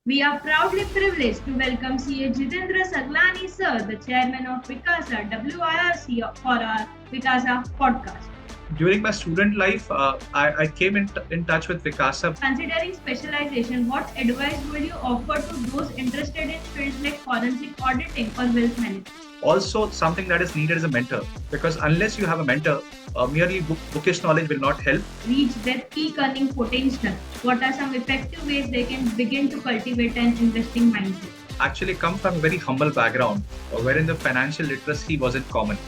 We are proudly privileged to welcome CA Jitendra Saglani sir, the chairman of WICASA WIRC for our WICASA podcast. During my student life, I came in touch with WICASA. Considering specialization, what advice would you offer to those interested in fields like forensic auditing or wealth management? Also, something that is needed is a mentor, because unless you have a mentor, merely bookish knowledge will not help. Reach their peak earning potential. What are some effective ways they can begin to cultivate an investing mindset? Actually come from a very humble background wherein the financial literacy wasn't common.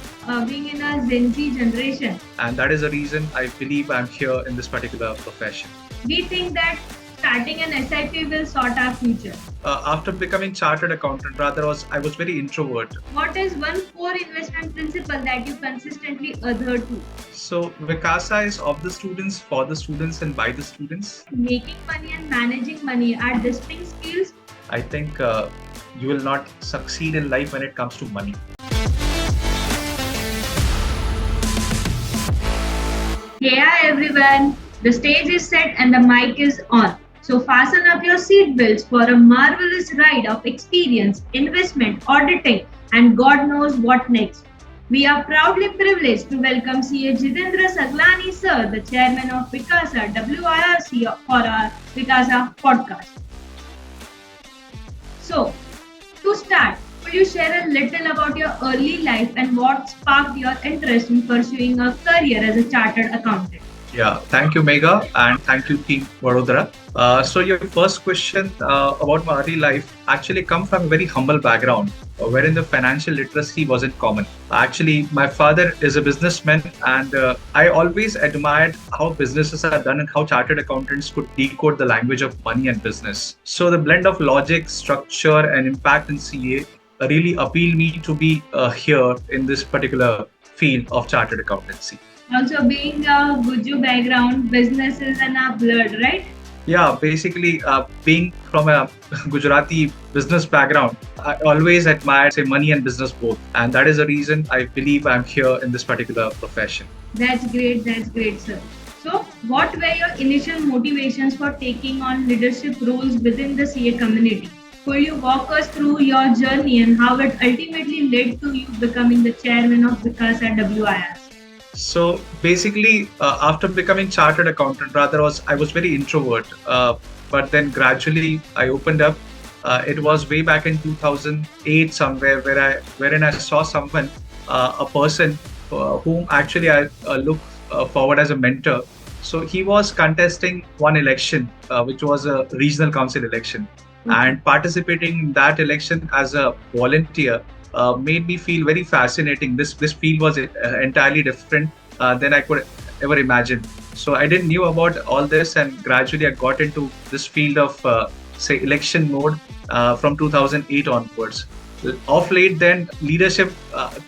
Being in a Gen Z generation, And that is the reason I believe I'm here in this particular profession. we think that starting an SIP will sort our future. After becoming chartered accountant, I was very introvert. What is one core investment principle that you consistently adhere to? So WICASA is of the students, for the students, and by the students. Making money and managing money are distinct skills. I think you will not succeed in life when it comes to money. Yeah, everyone. The stage is set and the mic is on. So fasten up your seatbelts for a marvelous ride of experience, investment, auditing, and God knows what next. We are proudly privileged to welcome CA Jitendra Saglani sir, the chairman of WICASA WIRC for our WICASA podcast. So, to start, could you share a little about your early life and what sparked your interest in pursuing a career as a chartered accountant? Yeah, thank you, Megha, and thank you, Team Vadodara. So your first question about my early life actually come from a very humble background wherein the financial literacy wasn't common. Actually, my father is a businessman, and I always admired how businesses are done and how chartered accountants could decode the language of money and business. So the blend of logic, structure, and impact in CA really appealed me to be here in this particular field of chartered accountancy. Also, being a Guju background, businesses and our blood, right? Yeah, basically, being from a Gujarati business background, I always admired, say, money and business both. And that is the reason I believe I'm here in this particular profession. That's great, sir. So, what were your initial motivations for taking on leadership roles within the CA community? Could you walk us through your journey and how it ultimately led to you becoming the chairman of WICASA WIRC? So basically, after becoming chartered accountant, I was very introvert. But then gradually I opened up. It was way back in 2008 somewhere wherein I saw someone, a person whom actually I look forward as a mentor. So he was contesting one election, which was a regional council election, and participating in that election as a volunteer made me feel very fascinating. This field was entirely different than I could ever imagine. So I didn't knew about all this, and gradually I got into this field of say election mode from 2008 onwards. Of late, then leadership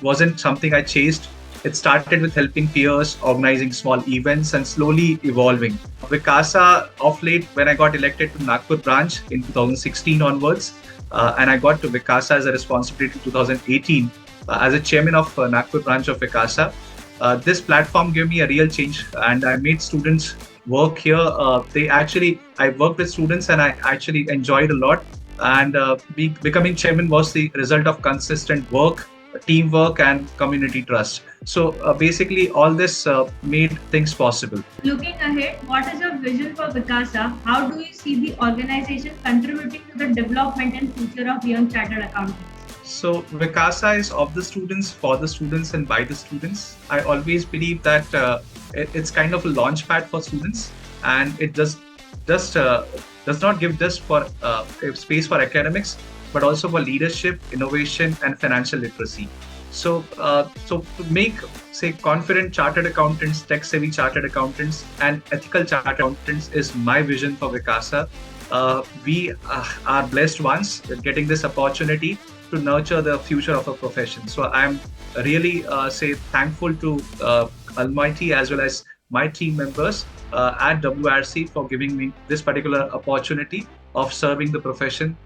wasn't something I chased. It started with helping peers, organizing small events, and slowly evolving. WICASA, of late, when I got elected to Nagpur branch in 2016 onwards, and I got to WICASA as a responsibility in 2018 as a chairman of Nagpur branch of WICASA. This platform gave me a real change, and I made students work here. I worked with students, and I actually enjoyed a lot. And becoming chairman was the result of consistent work, teamwork, and community trust. So basically, all this made things possible. Looking ahead, what is your vision for WICASA? How do you see the organization contributing to the development and future of young chartered accountants? So WICASA is of the students, for the students, and by the students. I always believe that it's kind of a launch pad for students, and it just does not give just for space for academics, but also for leadership, innovation, and financial literacy. So to make, say, confident chartered accountants, tech-savvy chartered accountants, and ethical chartered accountants is my vision for WICASA. We are blessed ones with getting this opportunity to nurture the future of a profession. So I'm really thankful to Almighty as well as my team members at WIRC for giving me this particular opportunity of serving the profession,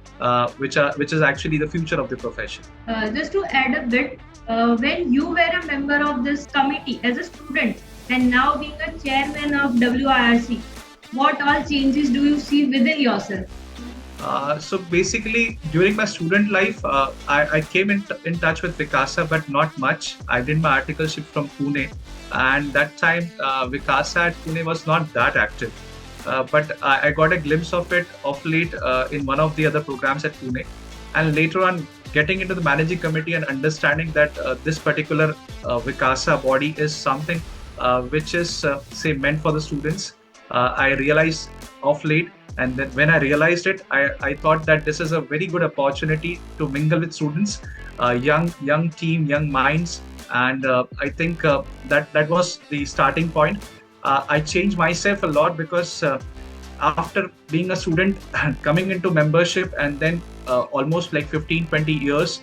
which is actually the future of the profession. Just to add a bit, when you were a member of this committee as a student and now being a chairman of WIRC, what all changes do you see within yourself? So basically, during my student life, I came in touch with WICASA, but not much. I did my articleship from Pune, and that time WICASA at Pune was not that active. But I got a glimpse of it of late in one of the other programs at Pune, and later on getting into the managing committee and understanding that this particular WICASA body is something which is say meant for the students. I realized of late, and then when I realized it, I thought that this is a very good opportunity to mingle with students, young team, young minds, and I think that was the starting point. I changed myself a lot because after being a student coming into membership, and then almost like 15-20 years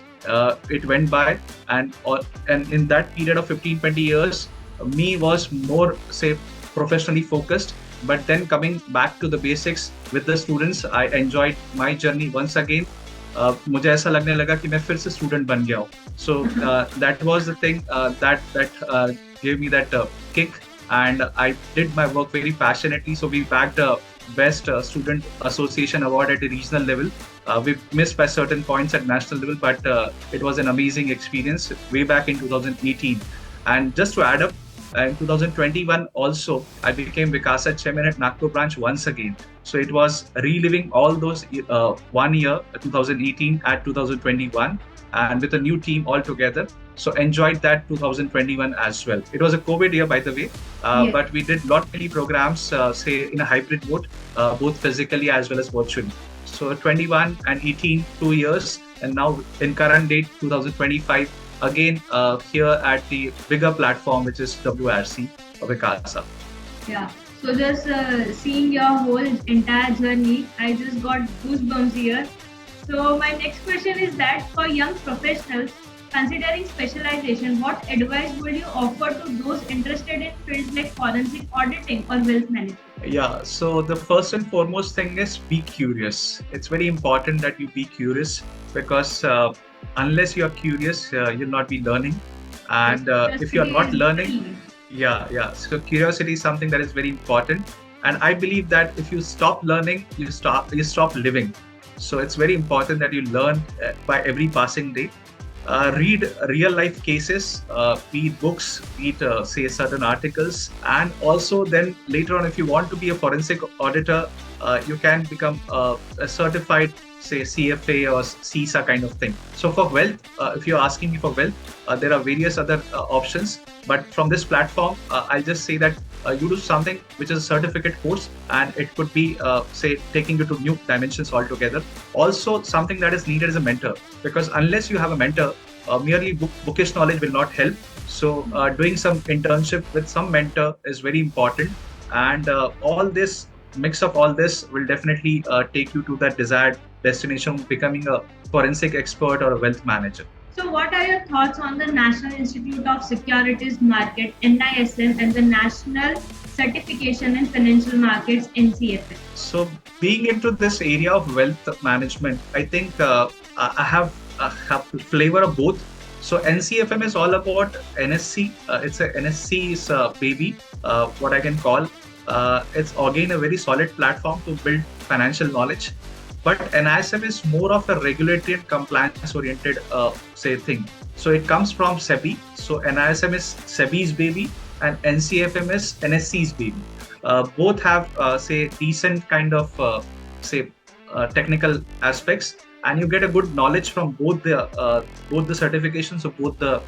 it went by, and in that period of 15-20 years, me was more say professionally focused. But then coming back to the basics with the students, I enjoyed my journey once again. मुझे ऐसा लगने लगा कि मैं फिर से student बन गया हूँ. So that was the thing that gave me that kick, and I did my work very passionately. So we bagged a best student association award at a regional level. We missed by certain points at national level, but it was an amazing experience way back in 2018. And just to add up, in 2021 also, I became WICASA chairman at Nagpur branch once again. So it was reliving all those 1 year, 2018 at 2021, and with a new team altogether. So enjoyed that 2021 as well. It was a COVID year, by the way, Yes. but we did lot many programs, say in a hybrid mode, both physically as well as virtually. So 21 and 18, 2 years, and now in current date 2025, again here at the bigger platform, which is WIRC or WICASA. Yeah. So just seeing your whole entire journey, I just got goosebumps here. So my next question is that for young professionals considering specialization, what advice would you offer to those interested in fields like forensic auditing or wealth management? Yeah, so the first and foremost thing is be curious. It's very important that you be curious, because unless you are curious, you'll not be learning. And if you're not learning, yeah. So curiosity is something that is very important. And I believe that if you stop learning, you stop living. So it's very important that you learn by every passing day. Read real life cases, read books, read say certain articles, and also then later on, if you want to be a forensic auditor, you can become a certified say CFA or CISA kind of thing. So for wealth, if you're asking me for wealth, there are various other options. But from this platform, I'll just say that you do something which is a certificate course, and it could be say taking you to new dimensions altogether. Also, something that is needed is a mentor, because unless you have a mentor, merely bookish knowledge will not help. So doing some internship with some mentor is very important, and all this mix of all this will definitely take you to that desired destination, becoming a forensic expert or a wealth manager. So what are your thoughts on the National Institute of Securities Market (NISM) and the National Certification in Financial Markets (NCFM)? So being into this area of wealth management, I think I have a flavor of both. So NCFM is all about NSC. It's a NSC's baby, what I can call. It's again a very solid platform to build financial knowledge. But NISM is more of a regulatory and compliance oriented say thing. So it comes from SEBI. So NISM is SEBI's baby, and NCFM is NSC's baby. Both have say decent kind of say technical aspects, and you get a good knowledge from both the certifications of both the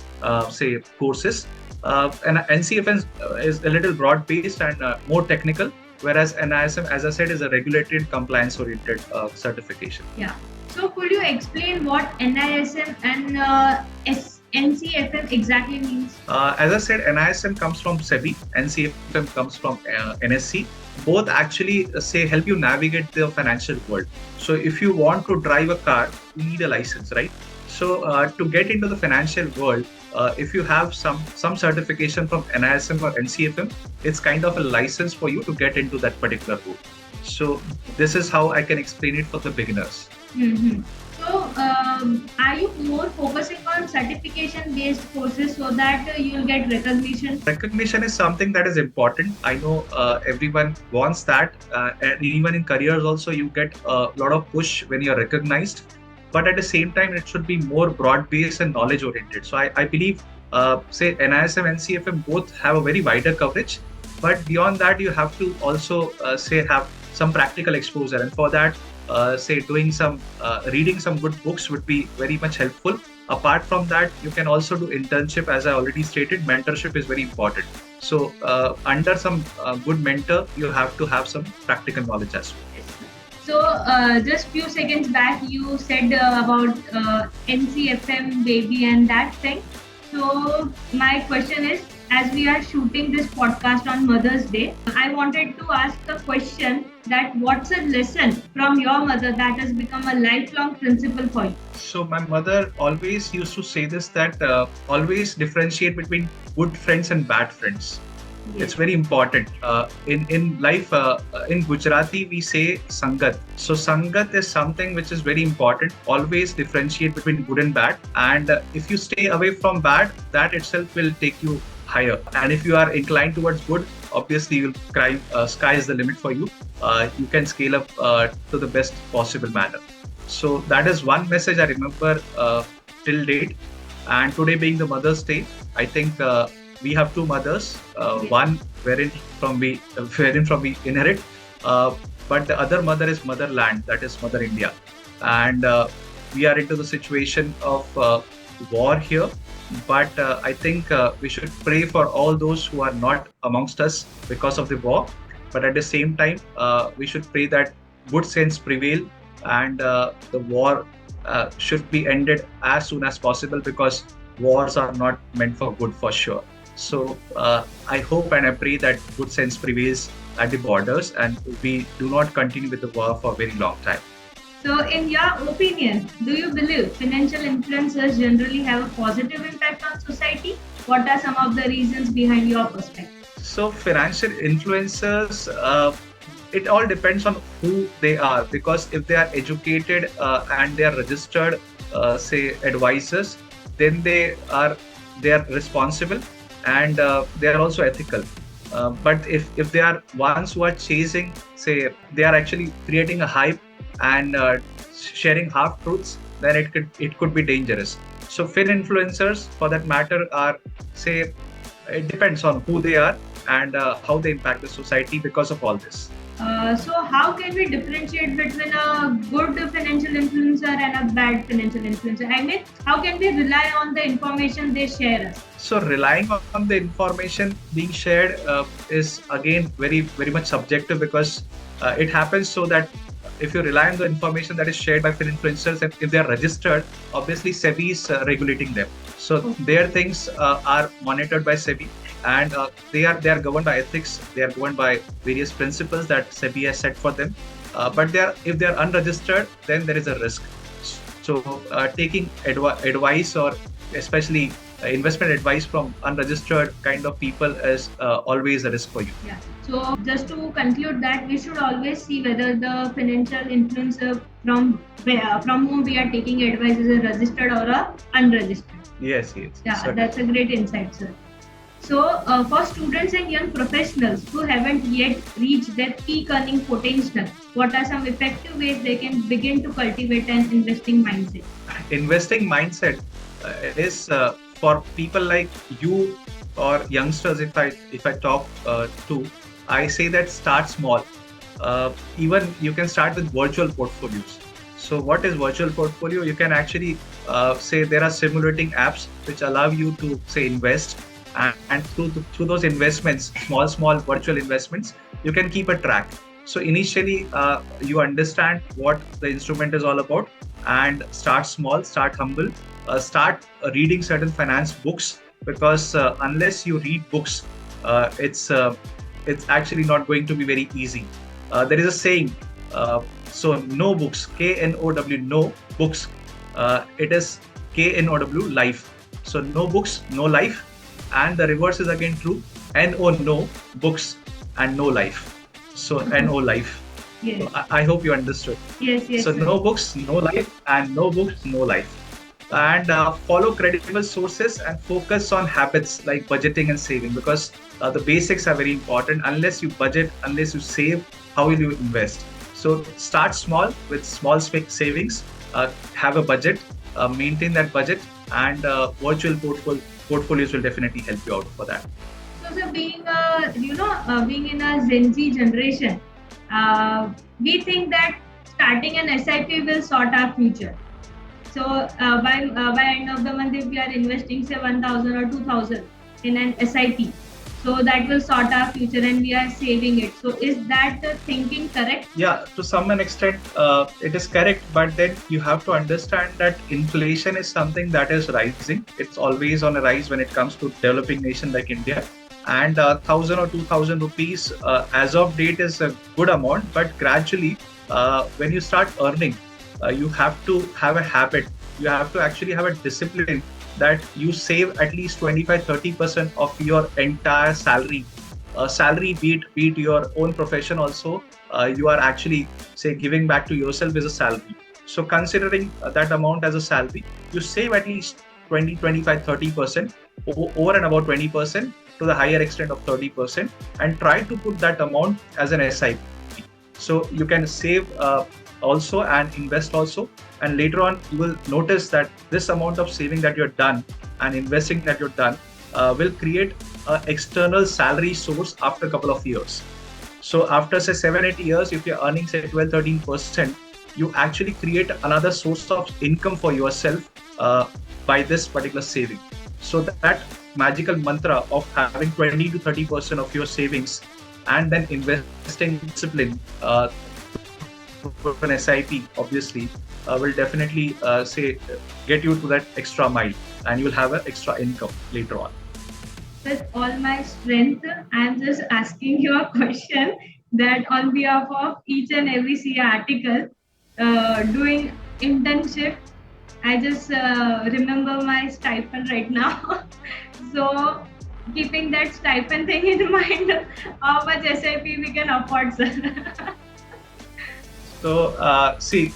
say courses. And NCFM is a little broad based and more technical, whereas NISM, as I said, is a regulatory and compliance oriented certification. Yeah. So could you explain what NISM and NCFM exactly means? As I said, NISM comes from SEBI, NCFM comes from NSC. Both actually say help you navigate the financial world. So if you want to drive a car, you need a license, right? So to get into the financial world, if you have some certification from NISM or NCFM, it's kind of a license for you to get into that particular role. So this is how I can explain it for the beginners. Mm-hmm. So are you more focusing on certification-based courses so that you'll get recognition? Recognition is something that is important. I know everyone wants that, and even in careers also, you get a lot of push when you're recognized. But at the same time, it should be more broad-based and knowledge-oriented. So I believe, say, NISM, NCFM both have a very wider coverage. But beyond that, you have to also say have some practical exposure, and for that, say doing some reading some good books would be very much helpful. Apart from that, you can also do internship. As I already stated, mentorship is very important. So under some good mentor, you have to have some practical knowledge as well. So, just few seconds back, you said about NCFM baby and that thing. So, my question is, as we are shooting this podcast on Mother's Day, I wanted to ask the question that what's a lesson from your mother that has become a lifelong principle for you? So my mother always used to say this, that always differentiate between good friends and bad friends. It's very important. In life, in Gujarati, we say Sangat. So Sangat is something which is very important. Always differentiate between good and bad. And if you stay away from bad, that itself will take you higher. And if you are inclined towards good, obviously you'll climb. Sky is the limit for you. You can scale up to the best possible manner. So that is one message I remember till date. And today being the Mother's Day, I think we have two mothers. One wherein from we inherit, but the other mother is motherland, that is Mother India, and we are into the situation of war here. But I think we should pray for all those who are not amongst us because of the war. But at the same time, we should pray that good sense prevail, and the war should be ended as soon as possible, because wars are not meant for good, for sure. So I hope and I pray that good sense prevails at the borders and we do not continue with the war for a very long time. So, in your opinion, do you believe financial influencers generally have a positive impact on society? What are some of the reasons behind your perspective? So financial influencers, it all depends on who they are, because if they are educated and they are registered, say advisors, then they are responsible, and they are also ethical. But if they are ones who are chasing, say they are actually creating a hype and sharing half truths, then it could be dangerous. So fin influencers, for that matter, are, say, it depends on who they are and how they impact the society because of all this. So, how can we differentiate between a good financial influencer and a bad financial influencer? I mean, how can we rely on the information they share us? So relying on the information being shared is again very much subjective, because it happens so that if you rely on the information that is shared by influencers, and if they are registered, obviously SEBI is regulating them. So their things are monitored by SEBI, and they are governed by ethics. They are governed by various principles that SEBI has set for them. But if they are unregistered, then there is a risk. So taking advice, or especially investment advice from unregistered kind of people, is always a risk for you. Yeah. So just to conclude that, we should always see whether the financial influencer from whom we are taking advice is a registered or a unregistered. Yes. Yeah, Certainly. that's a great insight, sir. So, for students and young professionals who haven't yet reached their peak earning potential, what are some effective ways they can begin to cultivate an investing mindset? Investing mindset is for people like you or youngsters. If I talk to, I say that start small. Even you can start with virtual portfolios. So what is virtual portfolio? You can actually say there are simulating apps which allow you to, say, invest, and through those investments, small virtual investments, you can keep a track. So initially you understand what the instrument is all about, and start small, start humble, start reading certain finance books, because unless you read books, it's actually not going to be very easy. There is a saying, so no books, KNOW, no books. It is KNOW, life. So no books, no life. And the reverse is again true. NO, no books, and no life. So NO, life. Yes. So I hope you understood. Yes. Yes, So sir. no books, no life, and no books, no life. And follow credible sources and focus on habits like budgeting and saving, because the basics are very important. Unless you budget, unless you save, how will you invest? So start small with small savings, have a budget, maintain that budget, and virtual portfolios will definitely help you out for that. So, sir, being in a Gen Z generation, we think that starting an SIP will sort our future. So, by end of the month, if we are investing say 1,000 or 2,000 in an SIP, so that will sort our future, and we are saving it. So, is that the thinking correct? Yeah, to some extent, it is correct, but then you have to understand that inflation is something that is rising. It's always on a rise when it comes to developing nation like India. And 1,000 or 2,000 rupees as of date is a good amount, but gradually, when you start earning, you have to have a habit. You have to actually have a discipline that you save at least 25-30% of your entire salary, be it your own profession also, you are actually say giving back to yourself as a salary. So considering that amount as a salary, you save at least 20, 25, 30%, over and about 20%, to the higher extent of 30%, and try to put that amount as an SIP. So you can save also and invest also, and later on you will notice that this amount of saving that you're done and investing that you're done will create an external salary source after a couple of years. So after say 7-8 years, if you're earning say 12-13%, you actually create another source of income for yourself by this particular saving. So that magical mantra of having 20-30% of your savings and then investing discipline an SIP, obviously, will definitely say get you to that extra mile, and you'll have an extra income later on. With all my strength, I'm just asking you a question that on behalf of each and every CA article, doing internship, I just remember my stipend right now. So, keeping that stipend thing in mind, how much SIP we can afford, sir? So, see,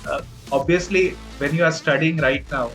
obviously, when you are studying right now,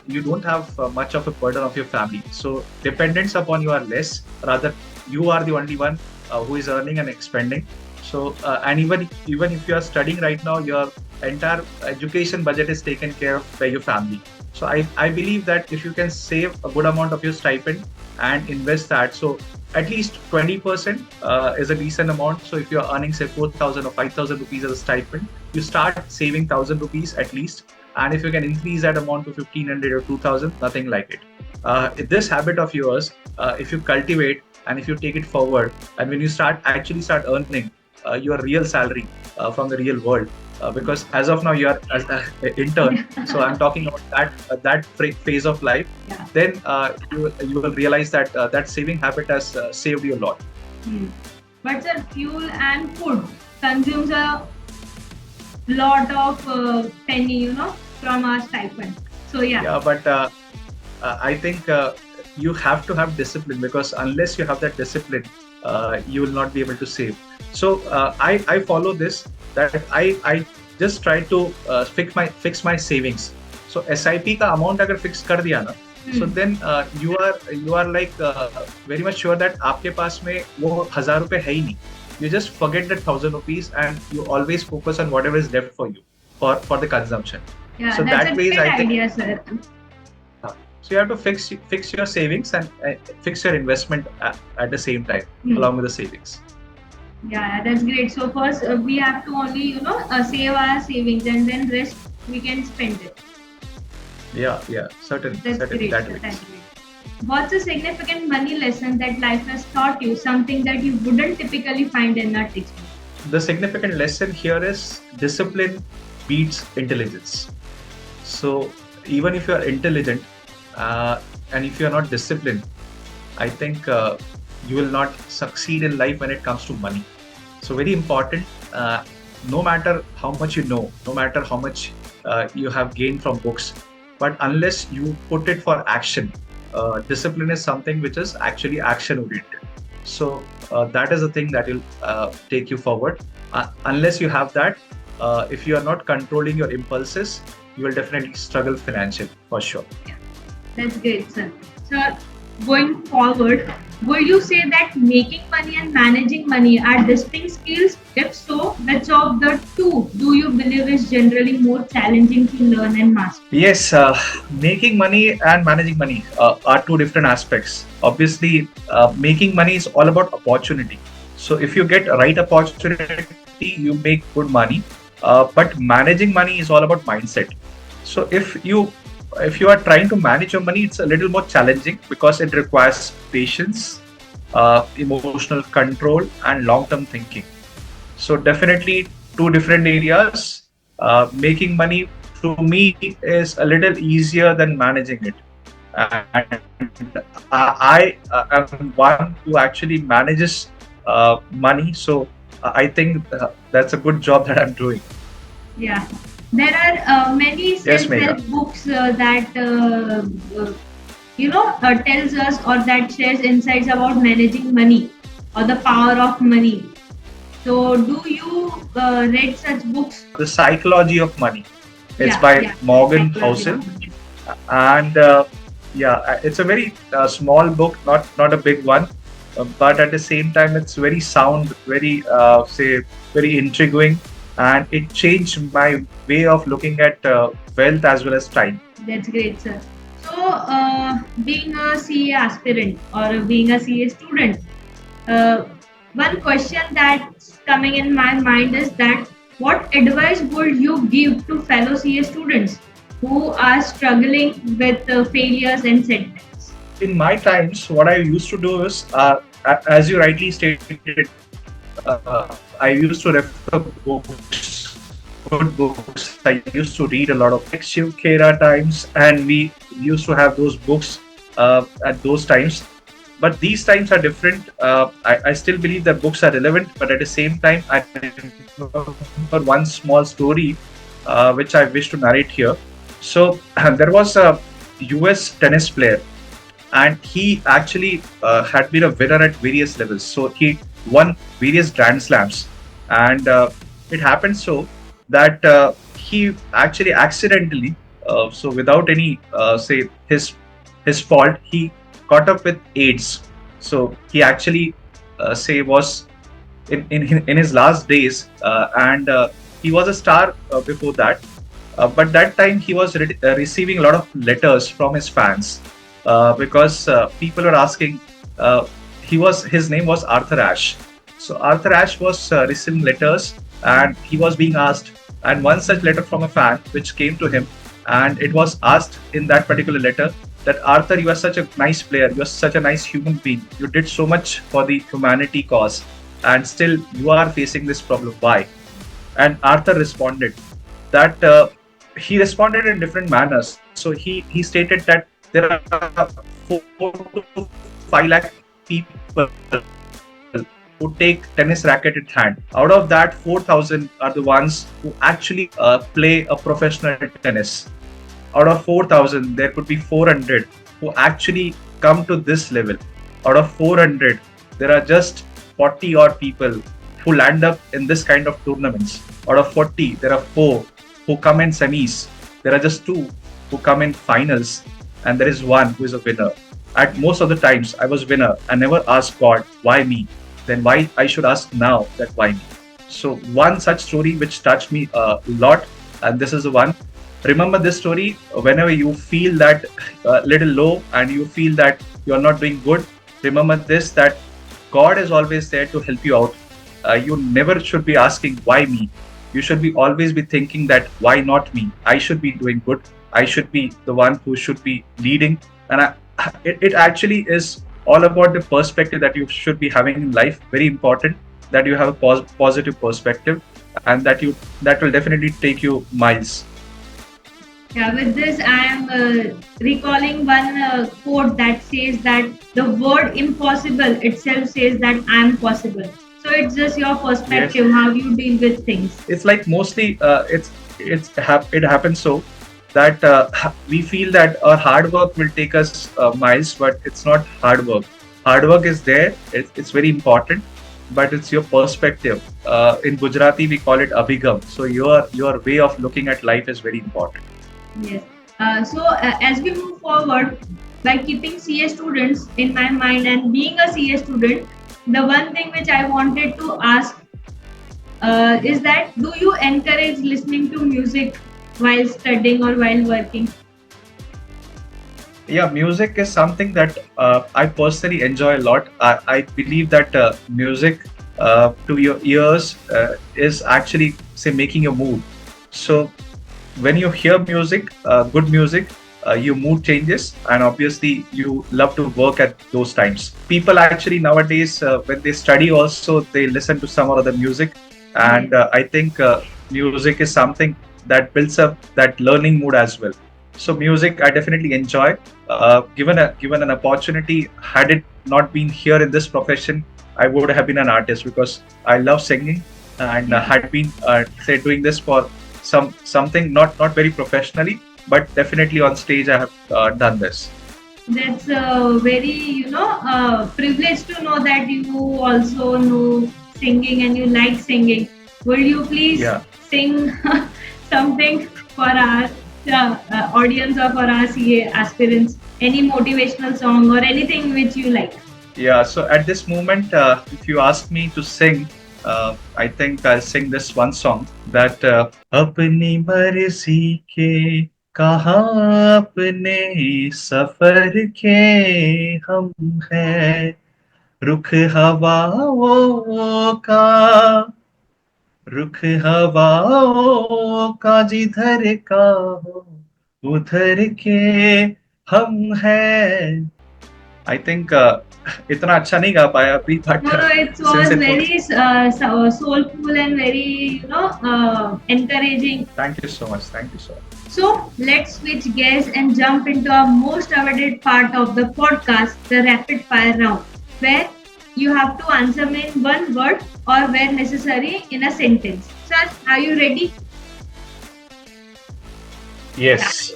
you don't have much of a burden of your family. So, dependence upon you are less. Rather, you are the only one who is earning and expending. So, and even if you are studying right now, your entire education budget is taken care of by your family. So, I believe that if you can save a good amount of your stipend and invest that, so at least 20% is a decent amount. So if you're earning say 4,000 or 5,000 rupees as a stipend, you start saving 1,000 rupees at least. And if you can increase that amount to 1,500 or 2,000, nothing like it. This habit of yours, if you cultivate and if you take it forward, and when you start earning your real salary from the real world, because as of now you are as an intern, so I'm talking about that phase of life. Yeah. Then you will realize that that saving habit has saved you a lot. Hmm. But sir, fuel and food consumes a lot of penny, from our stipend. So yeah. Yeah, but I think you have to have discipline, because unless you have that discipline, you will not be able to save. So I follow this, that I just try to fix my savings. So SIP का amount अगर fix कर दिया ना, so then you are like very much sure that आपके पास में वो 1,000 रुपए है ही नहीं. You just forget that 1,000 rupees and you always focus on whatever is left for you for the consumption. Yeah, So that's that a way great I think. idea, sir. So you have to fix your savings and fix your investment at the same time along with the savings. Yeah, that's great. So first we have to only save our savings, and then rest we can spend it. Yeah, certainly, That's certainly great. that Sir. way. That's great. What's a significant money lesson that life has taught you? Something that you wouldn't typically find in a textbook. The significant lesson here is discipline beats intelligence. So even if you are intelligent and if you are not disciplined, I think you will not succeed in life when it comes to money. So very important. No matter how much you know, no matter how much you have gained from books, but unless you put it for action, discipline is something which is actually action oriented. So that is the thing that will take you forward. Unless you have that, if you are not controlling your impulses, you will definitely struggle financially for sure. Yeah, that's great, sir. So, going forward, would you say that making money and managing money are distinct skills? If so, which of the two do you believe is generally more challenging to learn and master? Yes, making money and managing money are two different aspects. Obviously, making money is all about opportunity. So if you get right opportunity, you make good money. But managing money is all about mindset. So if you are trying to manage your money, it's a little more challenging because it requires patience, emotional control, and long-term thinking. So definitely two different areas. Making money to me is a little easier than managing it, and I am one who actually manages money. So I think that's a good job that I'm doing. Yeah, there are many Yes, self-help Megha. books that tells us or that shares insights about managing money or the power of money. So, do you read such books? The Psychology of Money. It's Yeah, by yeah, Morgan psychology Housel, of money. and yeah, it's a very small book, not a big one, but at the same time, it's very sound, very say very intriguing, and it changed my way of looking at wealth as well as time. That's great, sir. So, being a CA aspirant or being a CA student, uh, one question that's coming in my mind is that what advice would you give to fellow CA students who are struggling with failures and setbacks? In my times, what I used to do is, as you rightly stated, I used to refer books, good books. I used to read a lot of Shiv Khera times, and we used to have those books at those times. But these times are different. I still believe that books are relevant, but at the same time, I remember one small story which I wish to narrate here. So there was a US tennis player, and he actually had been a winner at various levels. So he won various Grand Slams, and it happened so that he actually accidentally, so without any say his fault, he caught up with AIDS. So he actually say was in his last days, and he was a star before that, but that time he was receiving a lot of letters from his fans because people were asking. His name was Arthur Ashe. So Arthur Ashe was receiving letters, and he was being asked. And one such letter from a fan which came to him, and it was asked in that particular letter that Arthur, you are such a nice player, you are such a nice human being, you did so much for the humanity cause, and still you are facing this problem. Why? And Arthur responded that he responded in different manners. So he stated that there are 4 to 5 lakh people who take tennis racket in hand. Out of that, 4,000 are the ones who actually play a professional tennis. Out of 4,000, there could be 400 who actually come to this level. Out of 400, there are just 40 odd people who land up in this kind of tournaments. Out of 40, there are 4 who come in semis. There are just 2 who come in finals, and there is 1 who is a winner. At most of the times, I was winner. I never asked God, why me? Then why I should ask now that why me? So one such story which touched me a lot, and this is the one. Remember this story whenever you feel that little low and you feel that you're not doing good. Remember this, that God is always there to help you out. You never should be asking why me. You should be always be thinking that why not me? I should be doing good. I should be the one who should be leading. And it actually is all about the perspective that you should be having in life. Very important that you have a positive perspective, and that will definitely take you miles. Yeah, with this, I am recalling one quote that says that the word impossible itself says that I am possible. So it's just your Yes, perspective, how you deal with things. it's like mostly it happens so that we feel that our hard work will take us miles, but it's not hard work. Hard work is there. It's very important, but it's your perspective. In Gujarati, we call it abhigam. So your way of looking at life is very important. Yes. As we move forward, by keeping CA students in my mind and being a CA student, the one thing which I wanted to ask is that do you encourage listening to music while studying or while working? Yeah, music is something that I personally enjoy a lot. I believe that music to your ears is actually, say, making your mood. So when you hear music, good music, your mood changes, and obviously you love to work at those times. People actually nowadays, when they study, also they listen to some or other music, Yes. and I think music is something that builds up that learning mood as well. So music, I definitely enjoy. Given an opportunity, had it not been here in this profession, I would have been an artist because I love singing and Yeah. had been say doing this for something not very professionally, but definitely on stage I have done this. That's very, privileged to know that you also know singing and you like singing. Will you please Yeah. sing something for our audience or for our CA aspirants? Any motivational song or anything which you like? Yeah, so at this moment, if you ask me to sing, I think I'll sing this one song that अपनी मर्जी के कहाँ अपने सफर के हम हैं रुख हवाओं का रुख हवाओं का जिधर का हो उधर के हम हैं. I think इतना अच्छा नहीं गा पाया अभी, but No, no, it since was it was. very soulful and very, encouraging. Thank you so much. Thank you so much. So let's switch gears and jump into our most awaited part of the podcast, the rapid fire round, where you have to answer me in one word or where necessary in a sentence. Sir, are you ready? Yes.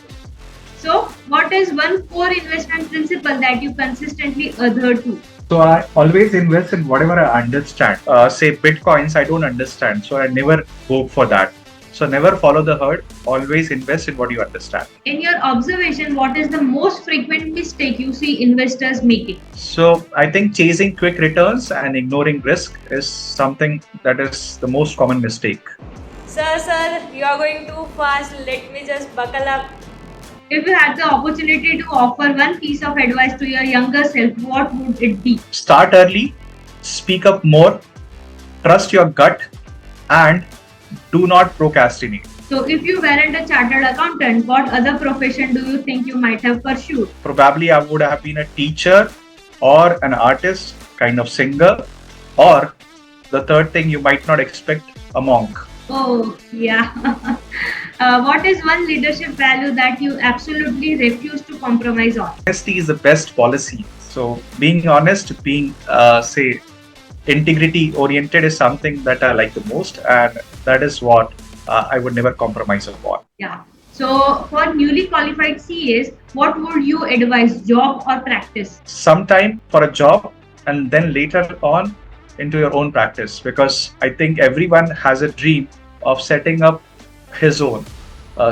So, what is one core investment principle that you consistently adhere to? So I always invest in whatever I understand. Say bitcoins, I don't understand, so I never go for that. So never follow the herd. Always invest in what you understand. In your observation, what is the most frequent mistake you see investors making? So I think chasing quick returns and ignoring risk is something that is the most common mistake. Sir, you are going too fast. Let me just buckle up. If you had the opportunity to offer one piece of advice to your younger self, what would it be? Start early, speak up more, trust your gut, and do not procrastinate. So, if you weren't a chartered accountant, what other profession do you think you might have pursued? Probably I would have been a teacher or an artist, kind of singer, or the third thing you might not expect, a monk. Oh, yeah. What is one leadership value that you absolutely refuse to compromise on? Honesty is the best policy. So being honest, being say integrity oriented is something that I like the most, and that is what I would never compromise upon. Yeah. So, for newly qualified CAs, what would you advise, job or practice? Sometime for a job, and then later on into your own practice, because I think everyone has a dream of setting up his own.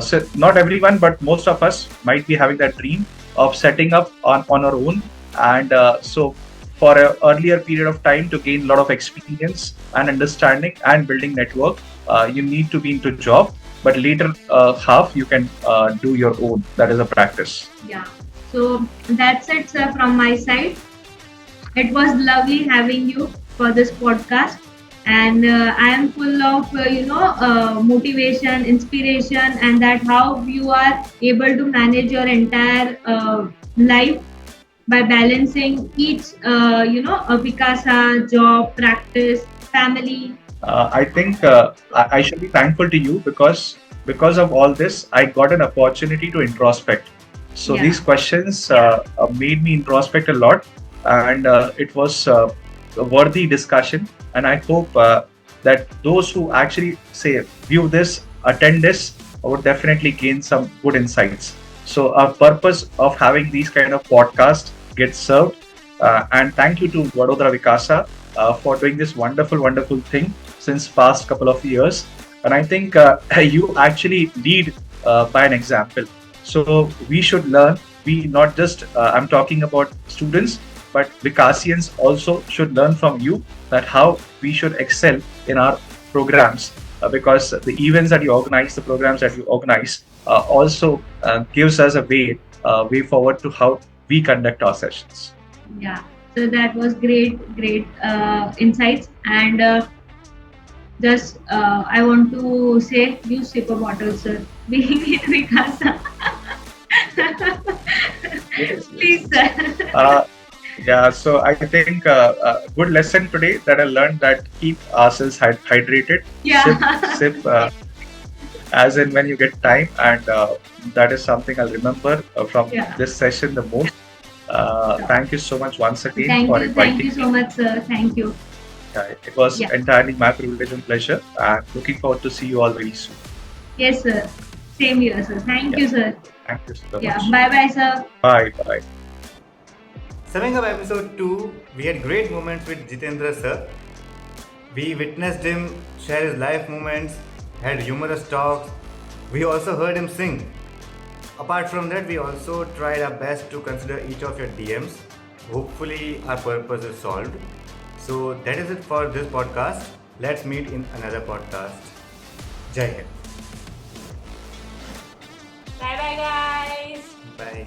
So not everyone, but most of us might be having that dream of setting up on our own, and so for an earlier period of time to gain a lot of experience and understanding and building network, you need to be into job, but later half you can do your own. That is a practice. Yeah. So, that's it, sir, from my side. It was lovely having you for this podcast, and I am full of motivation, inspiration, and that how you are able to manage your entire life by balancing each a WICASA, job, practice, family. I think I should be thankful to you because of all this, I got an opportunity to introspect. So Yeah. these questions made me introspect a lot, and it was a worthy discussion. And I hope that those who actually say view this, attend this, would definitely gain some good insights. So our purpose of having these kind of podcasts gets served. And thank you to Vadodara Vikasa for doing this wonderful, wonderful thing since past couple of years. And I think you actually lead by an example. So we should learn. We not just I'm talking about students, but Vicasians also should learn from you that how we should excel in our programs, because the events that you organize, the programs that you organize, also gives us a way forward to how we conduct our sessions. Yeah. So that was great, great insights. And just I want to say, use paper bottles, sir. Being in Vicasa. Yes, Please, yes. sir. Yeah, so I think a good lesson today that I learned, that keep ourselves hydrated, Yeah. sip as in when you get time, and that is something I'll remember from Yeah. this session the most. Thank you so much once again Thank for you. Thank inviting you so me. much, sir. Thank you. It was Yeah. entirely my privilege and pleasure, and looking forward to see you all very soon. Yes, sir. Same here, sir. Thank Yeah, you, sir. thank you so Yeah. much. Bye bye, sir. Bye, bye. Summing up episode 2, we had great moments with Jitendra sir. We witnessed him share his life moments, had humorous talks. We also heard him sing. Apart from that, we also tried our best to consider each of your DMs. Hopefully, our purpose is solved. So, that is it for this podcast. Let's meet in another podcast. Jai Hind. Bye bye, guys. Bye.